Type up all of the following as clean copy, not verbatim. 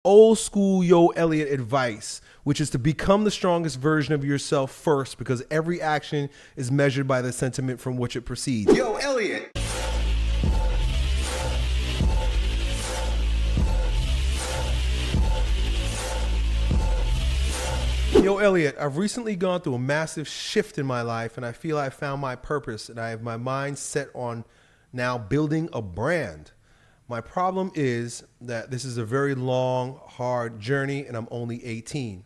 old school Yo Elliott advice, which is to become the strongest version of yourself first, because every action is measured by the sentiment from which it proceeds. Yo, Elliott. Yo, Elliott, I've recently gone through a massive shift in my life, and I feel I found my purpose, and I have my mind set on now building a brand. My problem is that this is a very long, hard journey, and I'm only 18.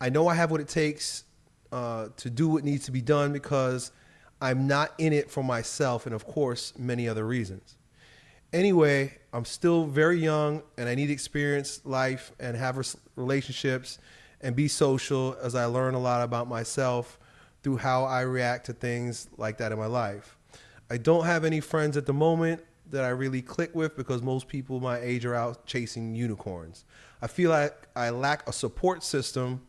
I know I have what it takes to do what needs to be done because I'm not in it for myself and, of course, many other reasons. Anyway, I'm still very young, and I need to experience life and have relationships and be social as I learn a lot about myself through how I react to things like that in my life. I don't have any friends at the moment that I really click with because most people my age are out chasing unicorns. I feel like I lack a support system,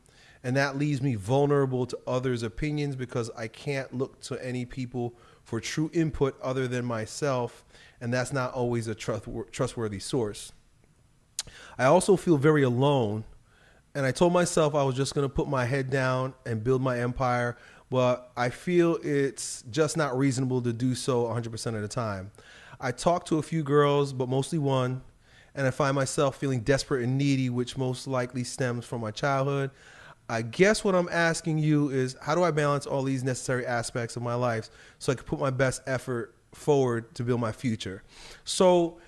and that leaves me vulnerable to others' opinions because I can't look to any people for true input other than myself, and that's not always a trustworthy source. I also feel very alone, and I told myself I was just going to put my head down and build my empire, but I feel it's just not reasonable to do so 100% of the time. I talked to a few girls, but mostly one, and I find myself feeling desperate and needy, which most likely stems from my childhood. I guess what I'm asking you is, how do I balance all these necessary aspects of my life so I can put my best effort forward to build my future? So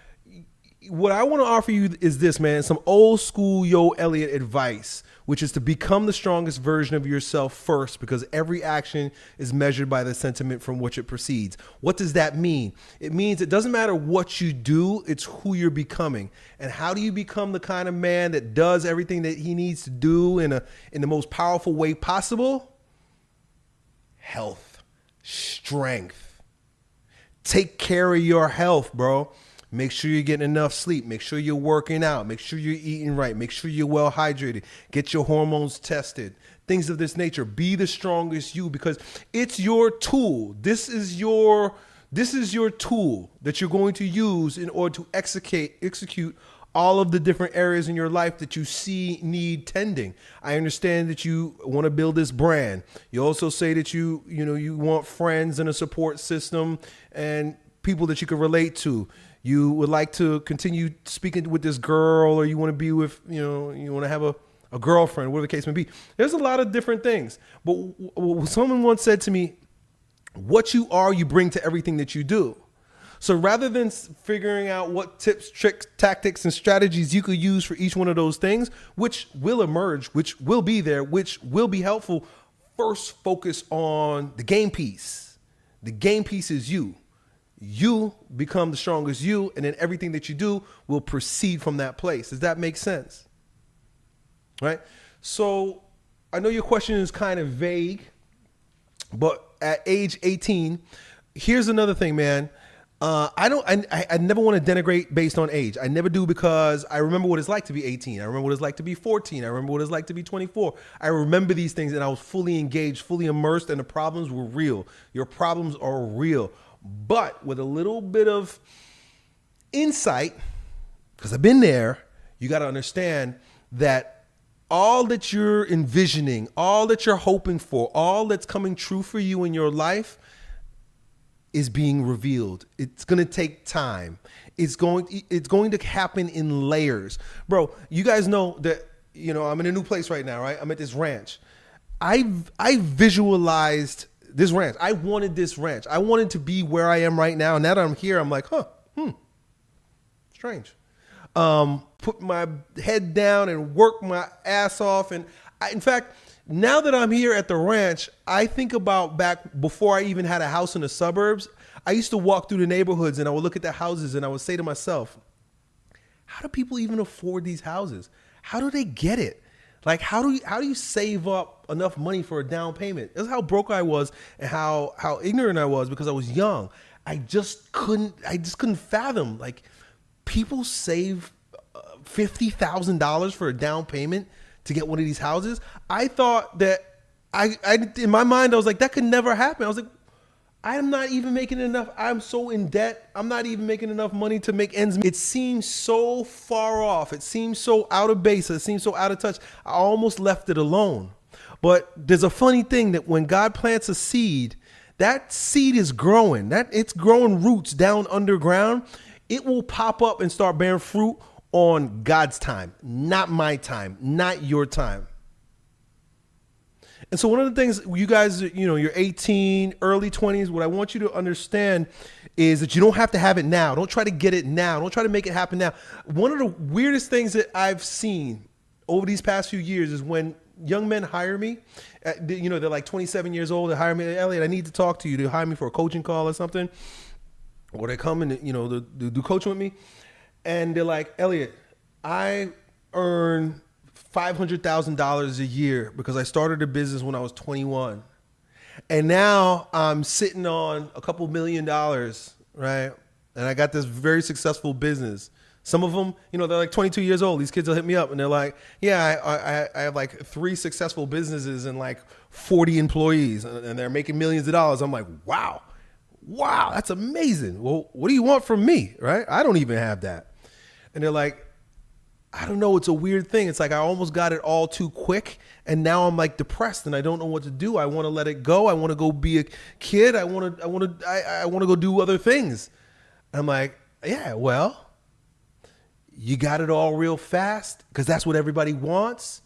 what I want to offer you is this, man, some old school Yo Elliott advice, which is to become the strongest version of yourself first, because every action is measured by the sentiment from which it proceeds. What does that mean? It means it doesn't matter what you do, it's who you're becoming. And how do you become the kind of man that does everything that he needs to do in the most powerful way possible? Health, strength. Take care of your health, bro. Make sure you're getting enough sleep. Make sure you're working out. Make sure you're eating right. Make sure you're well hydrated. Get your hormones tested. Things of this nature. Be the strongest you, because it's your tool. This is your tool that you're going to use in order to execute all of the different areas in your life that you see need tending. I understand that you want to build this brand. You also say that you want friends and a support system and people that you can relate to. You would like to continue speaking with this girl, or you want to be with, you want to have a girlfriend, whatever the case may be. There's a lot of different things. But someone once said to me, what you are, you bring to everything that you do. So rather than figuring out what tips, tricks, tactics, and strategies you could use for each one of those things, which will emerge, which will be there, which will be helpful, first focus on the game piece. The game piece is you. You become the strongest you, and then everything that you do will proceed from that place. Does that make sense? Right? So I know your question is kind of vague, but at age 18, here's another thing, man. I never want to denigrate based on age. I never do, because I remember what it's like to be 18. I remember what it's like to be 14. I remember what it's like to be 24. I remember these things, and I was fully engaged, fully immersed, and the problems were real. Your problems are real. But with a little bit of insight, because I've been there, you got to understand that all that you're envisioning, all that you're hoping for, all that's coming true for you in your life is being revealed. It's going to take time. It's going to happen in layers. Bro, you guys know that, I'm in a new place right now, right? I'm at this ranch. I visualized this ranch. I wanted this ranch. I wanted to be where I am right now. Now that I'm here, I'm like, strange. Put my head down and work my ass off. And in fact, now that I'm here at the ranch, I think about back before I even had a house in the suburbs. I used to walk through the neighborhoods, and I would look at the houses, and I would say to myself, how do people even afford these houses? How do they get it? Like, how do you save up enough money for a down payment? That's how broke I was, and how ignorant I was, because I was young. I just couldn't fathom, like, people save $50,000 for a down payment to get one of these houses. I thought that in my mind, I was like, that could never happen. I was like, I'm not even making enough. I'm so in debt. I'm not even making enough money to make ends meet. It seems so far off. It seems so out of base. It seems so out of touch. I almost left it alone. But there's a funny thing that when God plants a seed, that seed is growing. That it's growing roots down underground. It will pop up and start bearing fruit on God's time, not my time, not your time. And so one of the things you guys, you're 18, early 20s, what I want you to understand is that you don't have to have it now. Don't try to get it now. Don't try to make it happen now. One of the weirdest things that I've seen over these past few years is when young men hire me, they're like 27 years old, they hire me, Elliot, I need to talk to you. They hire me for a coaching call or something. Or they come and, they do coaching with me. And they're like, Elliot, I earn $500,000 a year because I started a business when I was 21. And now I'm sitting on a couple $1 million, right? And I got this very successful business. Some of them, they're like 22 years old. These kids will hit me up and they're like, yeah, I have like 3 successful businesses and like 40 employees and they're making millions of dollars. I'm like, wow, that's amazing. Well, what do you want from me, right? I don't even have that. And they're like, I don't know. It's a weird thing. It's like I almost got it all too quick. And now I'm like depressed and I don't know what to do. I want to let it go. I want to go be a kid. I want to go do other things. I'm like, yeah, well, you got it all real fast because that's what everybody wants.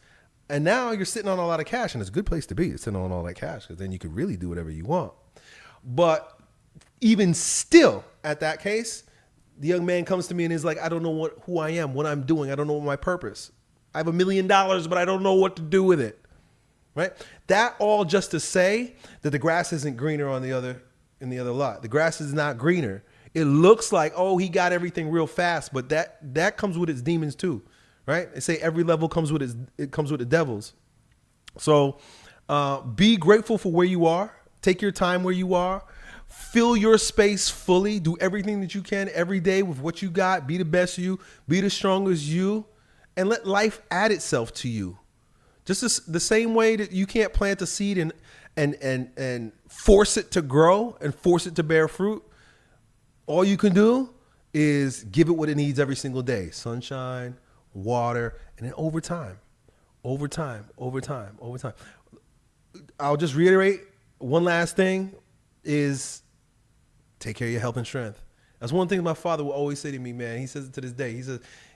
And now you're sitting on a lot of cash, and it's a good place to be. It's sitting on all that cash because then you can really do whatever you want. But even still at that case, the young man comes to me and is like, I don't know who I am, what I'm doing. I don't know my purpose. I have $1 million, but I don't know what to do with it. Right? That all just to say that the grass isn't greener in the other lot. The grass is not greener. It looks like, oh, he got everything real fast, but that comes with its demons too. Right? They say every level comes with the devils. So be grateful for where you are. Take your time where you are. Fill your space fully. Do everything that you can every day with what you got. Be the best you. Be the strongest you. And let life add itself to you. Just the same way that you can't plant a seed and force it to grow and force it to bear fruit. All you can do is give it what it needs every single day. Sunshine, water, and then over time. I'll just reiterate one last thing is take care of your health and strength. That's one thing my father will always say to me, man. He says it to this day.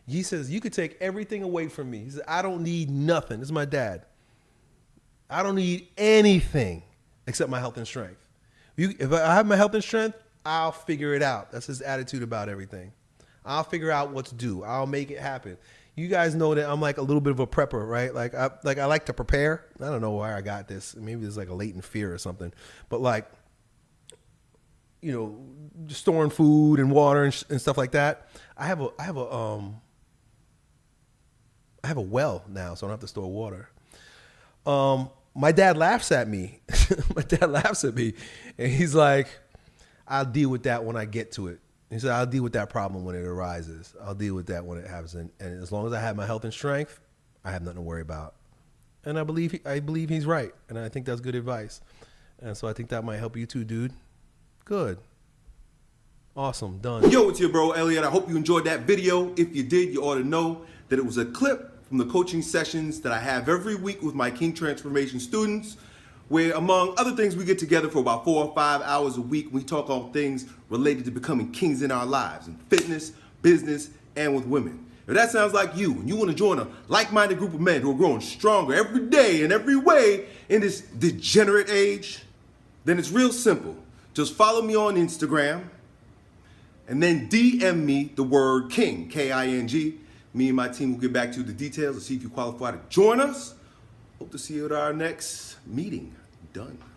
He says, you could take everything away from me. He says, I don't need nothing. This is my dad. I don't need anything except my health and strength. If I have my health and strength, I'll figure it out. That's his attitude about everything. I'll figure out what to do. I'll make it happen. You guys know that I'm like a little bit of a prepper, right? I like to prepare. I don't know where I got this. Maybe there's like a latent fear or something. But like, storing food and water and stuff like that. I have a well now, so I don't have to store water. My dad laughs at me. And he's like, I'll deal with that when I get to it. He said, I'll deal with that problem when it arises. I'll deal with that when it happens. And as long as I have my health and strength, I have nothing to worry about. And I believe he's right. And I think that's good advice. And so I think that might help you too, dude. Good. Awesome. Done. Yo, it's your bro, Elliot. I hope you enjoyed that video. If you did, you ought to know that it was a clip from the coaching sessions that I have every week with my King Transformation students, where among other things, we get together for about 4 or 5 hours a week. We talk on things related to becoming kings in our lives, in fitness, business, and with women. If that sounds like you, and you want to join a like-minded group of men who are growing stronger every day in every way in this degenerate age, then it's real simple. Just follow me on Instagram and then DM me the word King, K-I-N-G. Me and my team will get back to you the details and see if you qualify to join us. Hope to see you at our next meeting. Done.